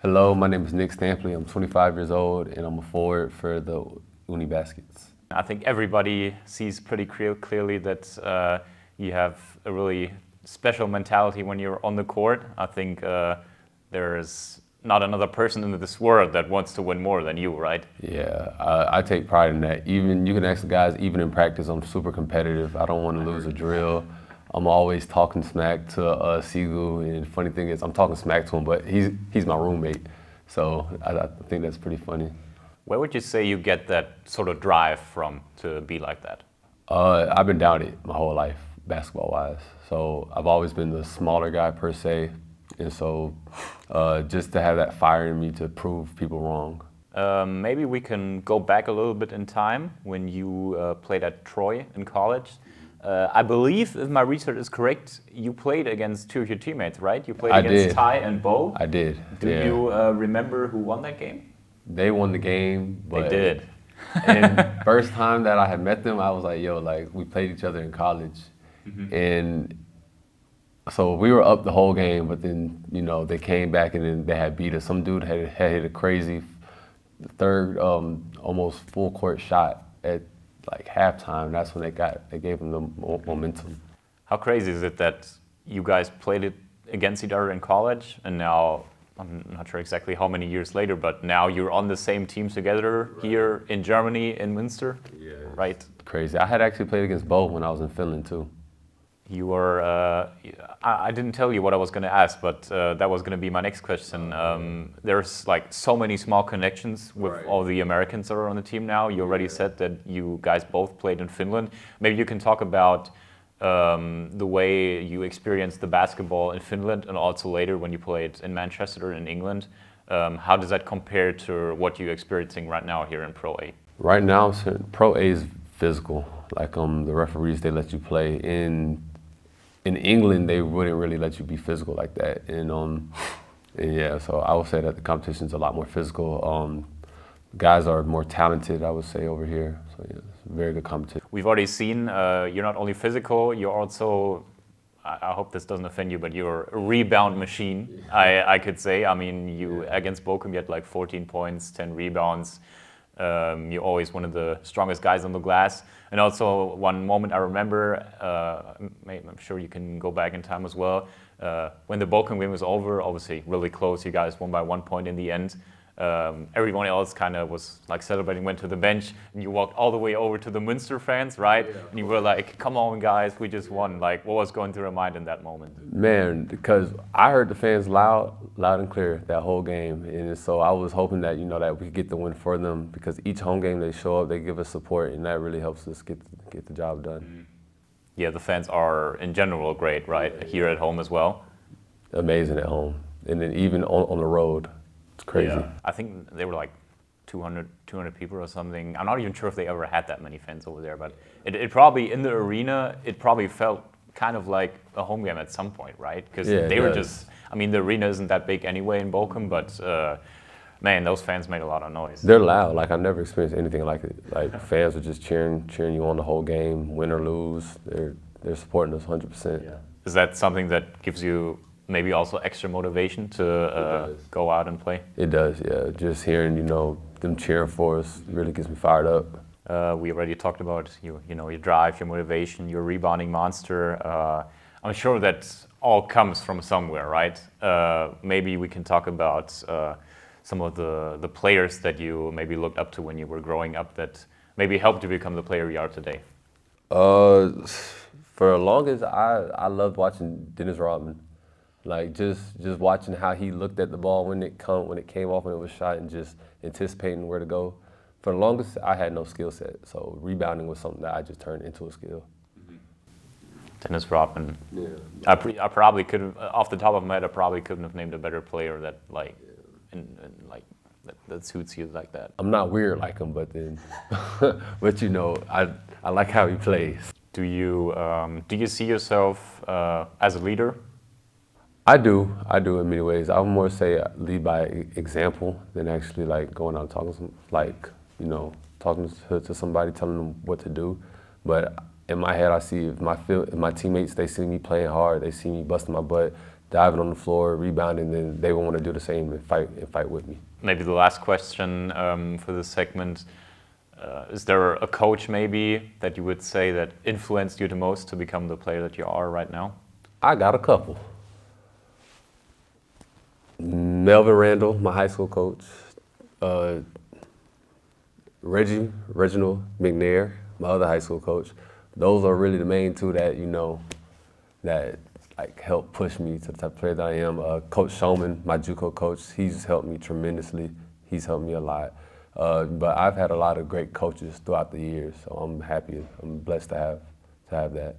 Hello, my name is Nick Stampley. I'm 25 years old and I'm a forward for the Uni Baskets. I think everybody sees pretty clearly that you have a really special mentality when you're on the court. I think there is not another person in this world that wants to win more than you, right? Yeah, I take pride in that. Even you can ask the guys, even in practice, I'm super competitive. I don't want to lose a drill. I'm always talking smack to Sigu, and the funny thing is I'm talking smack to him, but he's my roommate. So I think that's pretty funny. Where would you say you get that sort of drive from to be like that? I've been down it my whole life, basketball-wise. So I've always been the smaller guy per se, and so just to have that fire in me to prove people wrong. Maybe we can go back a little bit in time when you played at Troy in college. I believe, if my research is correct, you played against two of your teammates, right? You played against Ty and Bo. I did. Do you remember who won that game? They won the game, but they did. And first time that I had met them, I was like, yo, like we played each other in college. Mm-hmm. And so we were up the whole game, but then, you know, they came back and then they had beat us. Some dude had hit a crazy third, almost full court shot at like halftime. That's when they gave them the momentum. How crazy is it that you guys played it against each other in college, and now, I'm not sure exactly how many years later, but now you're on the same team together here in Germany, in Münster? Yeah, right? Crazy. I had actually played against Bo when I was in Finland too. You were, I didn't tell you what I was going to ask, but that was going to be my next question. There's like so many small connections with all the Americans that are on the team now. You already said that you guys both played in Finland. Maybe you can talk about the way you experienced the basketball in Finland and also later when you played in Manchester in England. How does that compare to what you're experiencing right now here in Pro A? Right now, Pro A is physical. Like the referees, they let you play. In England, they wouldn't really let you be physical like that. And yeah, so I would say that the competition's a lot more physical. Guys are more talented, I would say, over here. So yeah, it's a very good competition. We've already seen you're not only physical, you're also, I hope this doesn't offend you, but you're a rebound machine, I could say. I mean, against Bochum, you had like 14 points, 10 rebounds. You're always one of the strongest guys on the glass. And also one moment I remember, I'm sure you can go back in time as well, when the Bochum game was over, obviously really close, you guys won by 1 point in the end. Everyone else kind of was like celebrating, went to the bench, and you walked all the way over to the Münster fans, right? Yeah. And you were like, come on guys, we just won. Like, what was going through your mind in that moment? Man, because I heard the fans loud and clear that whole game. And so I was hoping that, you know, that we could get the win for them, because each home game they show up, they give us support, and that really helps us get the job done. Mm-hmm. Yeah, the fans are in general great, right? Yeah. Here at home as well? Amazing at home. And then even on the road. It's crazy. Yeah. I think they were like 200 people or something. I'm not even sure if they ever had that many fans over there, but it probably, in the arena, it probably felt kind of like a home game at some point, right? Because they were just, I mean, the arena isn't that big anyway in Bochum, but man, those fans made a lot of noise. They're loud. Like, I've never experienced anything like it. Like, fans are just cheering you on the whole game, win or lose. They're supporting us 100%. Yeah. Is that something that gives you maybe also extra motivation to go out and play? It does, yeah. Just hearing, you know, them cheering for us really gets me fired up. We already talked about you know, your drive, your motivation, your rebounding monster. I'm sure that all comes from somewhere, right? Maybe we can talk about some of the players that you maybe looked up to when you were growing up that maybe helped you become the player you are today. For the longest, I loved watching Dennis Rodman. Like, just watching how he looked at the ball when it came off, when it was shot, and just anticipating where to go. For the longest, I had no skill set, so rebounding was something that I just turned into a skill. Mm-hmm. Dennis Rodman. Yeah. I probably could have, off the top of my head, I probably couldn't have named a better player that that suits you like that. I'm not weird like him, but then, but you know, I like how he plays. Do you see yourself as a leader? I do in many ways. I would more say lead by example than actually like going out and talking, like, you know, talking to somebody, telling them what to do. But in my head, I see if my teammates, they see me playing hard, they see me busting my butt, diving on the floor, rebounding, then they want to do the same and fight with me. Maybe the last question for this segment. Is there a coach maybe that you would say that influenced you the most to become the player that you are right now? I got a couple. Melvin Randall, my high school coach. Reginald McNair, my other high school coach. Those are really the main two that, you know, that like helped push me to the type of player that I am. Coach Showman, my JUCO coach, he's helped me tremendously. He's helped me a lot. But I've had a lot of great coaches throughout the years, so I'm happy. I'm blessed to have that.